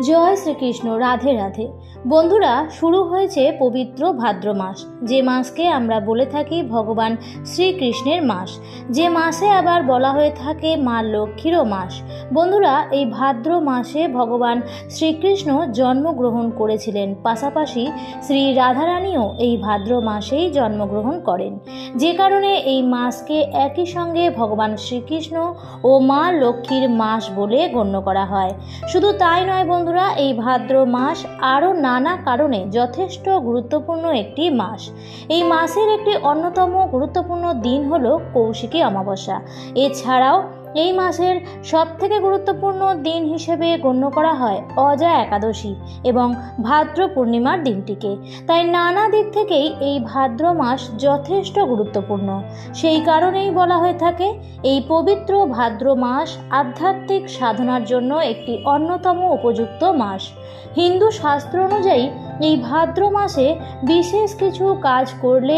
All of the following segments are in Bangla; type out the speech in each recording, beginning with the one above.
জয় শ্রীকৃষ্ণ। রাধে রাধে। বন্ধুরা, শুরু হয়েছে পবিত্র ভাদ্র মাস, যে মাসকে আমরা বলে থাকি ভগবান শ্রীকৃষ্ণের মাস, যে মাসে আবার বলা হয়ে থাকে মা লক্ষ্মীরও মাস। বন্ধুরা, এই ভাদ্র মাসে ভগবান শ্রীকৃষ্ণ জন্মগ্রহণ করেছিলেন, পাশাপাশি শ্রী রাধারানীও এই ভাদ্র মাসেই জন্মগ্রহণ করেন, যে কারণে এই মাসকে একই সঙ্গে ভগবান শ্রীকৃষ্ণ ও মা লক্ষ্মীর মাস বলে গণ্য করা হয়। শুধু তাই নয় বন্ধুরা, এই ভাদ্র মাস আরও নানা কারণে যথেষ্ট গুরুত্বপূর্ণ একটি মাস। এই মাসের একটি অন্যতম গুরুত্বপূর্ণ দিন হলো কৌশিকী অমাবস্যা। এছাড়াও এই মাসের সবথেকে গুরুত্বপূর্ণ দিন হিসেবে গণ্য করা হয় অজা একাদশী এবং ভাদ্র পূর্ণিমার দিনটিকে। তাই নানা দিক থেকেই এই ভাদ্র মাস যথেষ্ট গুরুত্বপূর্ণ। সেই কারণেই বলা হয়ে থাকে এই পবিত্র ভাদ্র মাস আধ্যাত্মিক সাধনার জন্য একটি অন্যতম উপযুক্ত মাস। হিন্দু শাস্ত্র অনুযায়ী এই ভাদ্র মাসে বিশেষ কিছু কাজ করলে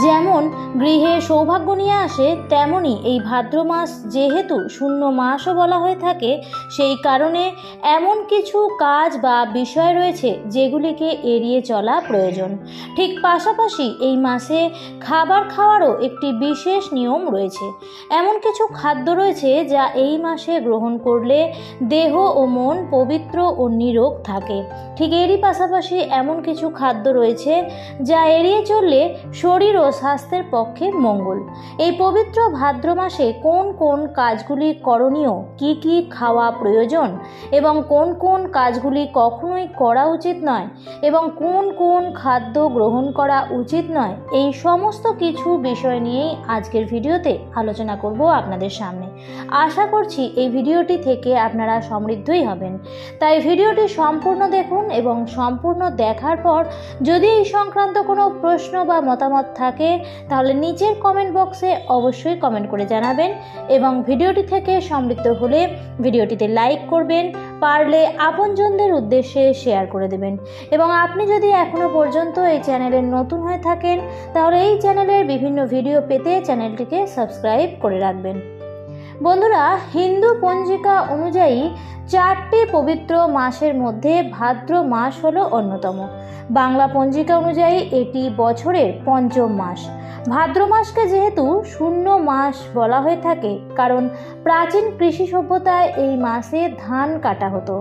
যেমন গৃহে সৌভাগ্য নিয়ে আসে, তেমনি এই ভাদ্র মাস যেহেতু শূন্য মাসও বলা হয়ে থাকে, সেই কারণে এমন কিছু কাজ বা বিষয় রয়েছে যেগুলিকে এড়িয়ে চলা প্রয়োজন। ঠিক পাশাপাশি এই মাসে খাবার খাওয়ারও একটি বিশেষ নিয়ম রয়েছে। এমন কিছু খাদ্য রয়েছে যা এই মাসে গ্রহণ করলে দেহ ও মন পবিত্র ও নিরোগ থাকে। ঠিক এরই পাশাপাশি এমন কিছু খাদ্য রয়েছে যা এড়িয়ে চললে শরীর ও স্বাস্থ্যের পক্ষে মঙ্গল। এই পবিত্র ভাদ্র মাসে কোন কোন কাজগুলি করণীয়, কি কি খাওয়া প্রয়োজন এবং কোন কোন কাজগুলি কখনোই করা উচিত নয় এবং কোন কোন খাদ্য গ্রহণ করা উচিত নয়, এই সমস্ত কিছু বিষয় নিয়েই আজকের ভিডিওতে আলোচনা করব আপনাদের সামনে। আশা করছি এই ভিডিওটি থেকে আপনারা সমৃদ্ধই হবেন। তাই ভিডিওটি সম্পূর্ণ দেখুন এবং সম্পূর্ণ দেখার পর যদি এই সংক্রান্ত কোনো প্রশ্ন বা মতামত থাকে তাহলে নিচের কমেন্ট বক্সে অবশ্যই কমেন্ট করে জানাবেন এবং ভিডিওটি থেকে সমৃদ্ধ হলে ভিডিওটিতে লাইক করবেন, পারলে আপনজনদের উদ্দেশ্যে শেয়ার করে দেবেন। এবং আপনি যদি এখনো পর্যন্ত এই চ্যানেলের নতুন হয়ে থাকেন তাহলে এই চ্যানেলের বিভিন্ন ভিডিও পেতে চ্যানেলটিকে সাবস্ক্রাইব করে রাখবেন। বন্ধুরা, হিন্দু পঞ্জিকা অনুযায়ী 4টি পবিত্র মাসের মধ্যে ভাদ্র মাস হলো অন্যতম। বাংলা পঞ্জিকা অনুযায়ী এটি বছরের পঞ্চম মাস। ভাদ্র মাসকে যেহেতু শূন্য মাস বলা হয়ে থাকে, কারণ প্রাচীন কৃষি সভ্যতায় এই মাসে ধান কাটা হতো,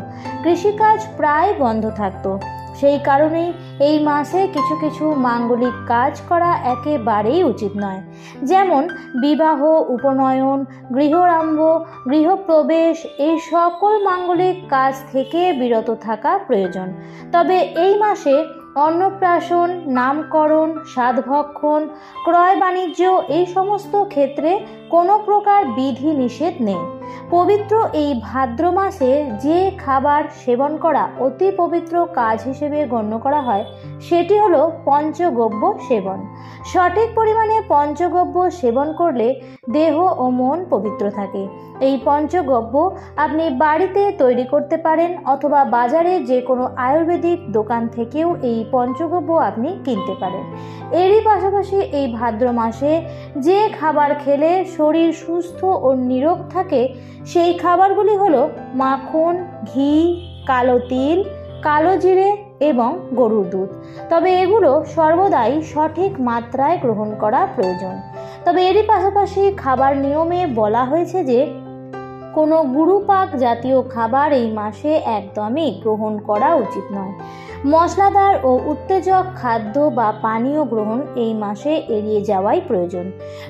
কৃষিকাজ প্রায় বন্ধ থাকতো। সেই কারণেই এই মাসে কিছু কিছু মাঙ্গলিক কাজ করা একেবারেই উচিত নয়, যেমন বিবাহ, উপনয়ন, গৃহারম্ভ, গৃহপ্রবেশ, এই সকল মাঙ্গলিক কাজ থেকে বিরত থাকা প্রয়োজন। তবে এই মাসে অন্নপ্রাশন, নামকরণ, সাধভক্ষণ, ক্রয় বাণিজ্য, এই সমস্ত ক্ষেত্রে কোনো প্রকার বিধি নিষেধ নেই। পবিত্র এই ভাদ্র মাসে যে খাবার সেবন করা অতি পবিত্র কাজ হিসেবে গণ্য করা হয় সেটি হলো পঞ্চগব্য সেবন। সঠিক পরিমাণে পঞ্চগব্য সেবন করলে দেহ ও মন পবিত্র থাকে। এই পঞ্চগব্য আপনি বাড়িতে তৈরি করতে পারেন অথবা বাজারে যে কোনো আয়ুর্বেদিক দোকান থেকেও এই পঞ্চগব্য আপনি কিনতে পারেন। এরই পাশাপাশি এই ভাদ্র মাসে যে খাবার খেলে শরীর সুস্থ ও নিরোগ থাকে সেই খাবারগুলি হলো মাখন, ঘি, কালো তিল, কালো জিরে এবং গরুর দুধ। তবে এগুলো সর্বদাই সঠিক মাত্রায় গ্রহণ করা প্রয়োজন। তবে এরই পাশাপাশি খাবার নিয়মে বলা হয়েছে যে কোনো গুরুপাক জাতীয় খাবার এই মাসে একদমই গ্রহণ করা উচিত নয়। মশলাদার ও উত্তেজক খাদ্য বা পানীয় গ্রহণ এই মাসে এড়িয়ে যাওয়াই প্রয়োজন,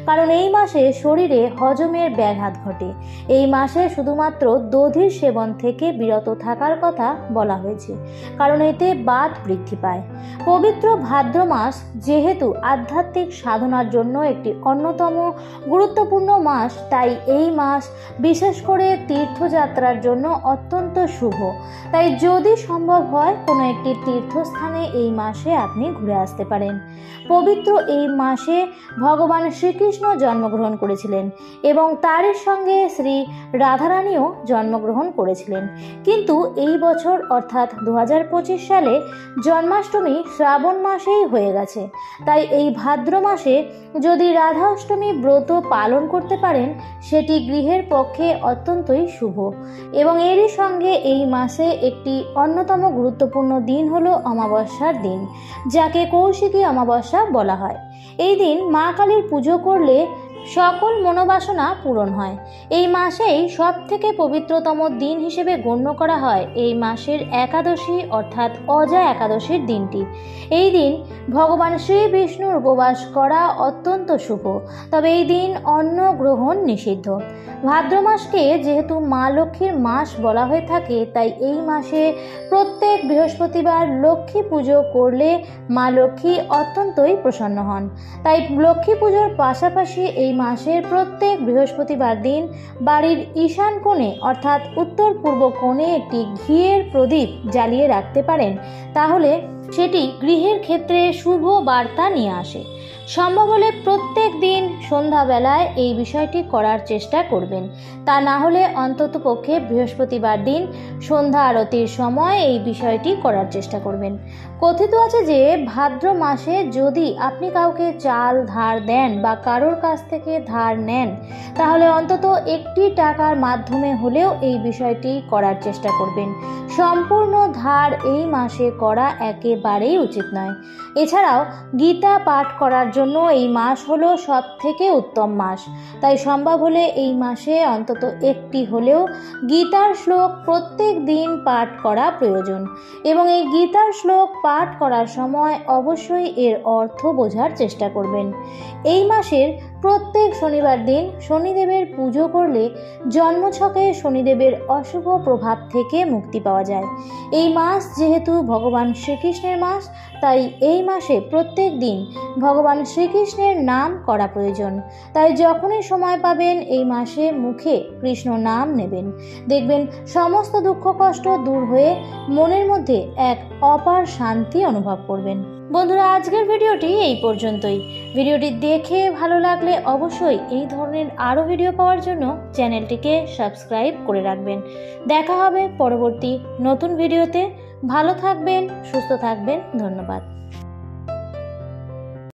কারণ এই মাসে শরীরে হজমের ব্যাঘাত ঘটে। এই মাসে শুধুমাত্র দধির সেবন থেকে বিরত থাকার কথা বলা হয়েছে, কারণ এতে বাত বৃদ্ধি পায়। পবিত্র ভাদ্র মাস যেহেতু আধ্যাত্মিক সাধনার জন্য একটি অন্যতম গুরুত্বপূর্ণ মাস, তাই এই মাস বিশেষ করে তীর্থযাত্রার জন্য অত্যন্ত শুভ। তাই যদি সম্ভব হয় কোনো একটি তীর্থস্থানে এই মাসে আপনি ঘুরে আসতে পারেন। পবিত্র এই মাসে ভগবান শ্রীকৃষ্ণ জন্মগ্রহণ করেছিলেন এবং তারই সঙ্গে শ্রী রাধারানীও জন্মগ্রহণ করেছিলেন। কিন্তু এই বছর অর্থাৎ 2025 সালে জন্মাষ্টমী শ্রাবণ মাসেই হয়ে গেছে। তাই এই ভাদ্র মাসে যদি রাধা অষ্টমী ব্রত পালন করতে পারেন সেটি গৃহের পক্ষে অত্যন্তই শুভ। এবং এরই সঙ্গে এই মাসে একটি অন্যতম গুরুত্বপূর্ণ দিন হলো অমাবস্যার দিন, যাকে কৌশিকী অমাবস্যা বলা হয়। এই দিন মা কালীর পুজো করলে সকল মনোবাসনা পূরণ হয়। এই মাসেই সব থেকে পবিত্রতম দিন হিসেবে গণ্য করা হয় এই মাসের একাদশী অর্থাৎ অজা একাদশীর দিনটি। এই দিন ভগবান শ্রী বিষ্ণুর উপবাস করা অত্যন্ত শুভ, তবে এই দিন অন্ন গ্রহণ নিষিদ্ধ। ভাদ্র মাসকে যেহেতু মা লক্ষ্মীর মাস বলা হয়ে থাকে, তাই এই মাসে প্রত্যেক বৃহস্পতিবার লক্ষ্মী পুজো করলে মা লক্ষ্মী অত্যন্তই প্রসন্ন হন। তাই লক্ষ্মী পুজোর পাশাপাশি এই মাসের প্রত্যেক বৃহস্পতিবার দিন বাড়ির ঈশান কোণে অর্থাৎ উত্তর পূর্ব কোণে একটি ঘিয়ের প্রদীপ জ্বালিয়ে রাখতে পারেন, তাহলে সেটি গৃহের ক্ষেত্রে শুভ বার্তা নিয়ে আসে। সম্ভব হলে প্রত্যেক দিন সন্ধ্যাবেলায় এই বিষয়টি করার চেষ্টা করবেন। তা না হলে অন্তত পক্ষে বৃহস্পতিবার দিন সন্ধ্যা আরতির সময় এই বিষয়টি করার চেষ্টা করবেন। কথিত আছে যে ভাদ্র মাসে যদি আপনি কাউকে চাল ধার দেন বা কারোর কাছ থেকে ধার নেন, তাহলে অন্তত একটি টাকার মাধ্যমে হলেও এই বিষয়টি করার চেষ্টা করবেন। সম্পূর্ণ ধার এই মাসে করা একেবারেই উচিত নয়। এছাড়াও গীতা পাঠ করার জন্য এই মাস হলো সব থেকে উত্তম মাস। তাই সম্ভব হলে এই মাসে অন্তত একটি হলেও গীতার শ্লোক প্রত্যেক দিন পাঠ করা প্রয়োজন। এবং এই গীতার শ্লোক পাঠ করার সময় অবশ্যই এর অর্থ বোঝার চেষ্টা করবেন। এই মাসের প্রত্যেক শনিবার দিন শনিদেবের পুজো করলে জন্মছকে শনিদেবের অশুভ প্রভাব থেকে মুক্তি পাওয়া যায়। এই মাস যেহেতু ভগবান শ্রীকৃষ্ণের মাস, তাই এই মাসে প্রত্যেক দিন ভগবান শ্রীকৃষ্ণের নাম করা প্রয়োজন। তাই যখনই সময় পাবেন এই মাসে মুখে কৃষ্ণ নাম নেবেন, দেখবেন সমস্ত দুঃখ কষ্ট দূর হয়ে মনের মধ্যে এক অপার শান্তি অনুভব করবেন। বন্ধুরা, আজকের ভিডিওটি এই পর্যন্তই। ভিডিওটি দেখে ভালো লাগলে অবশ্যই এই ধরনের আরও ভিডিও পাওয়ার জন্য চ্যানেলটিকে সাবস্ক্রাইব করে রাখবেন। দেখা হবে পরবর্তী নতুন ভিডিওতে। ভালো থাকবেন, সুস্থ থাকবেন। ধন্যবাদ।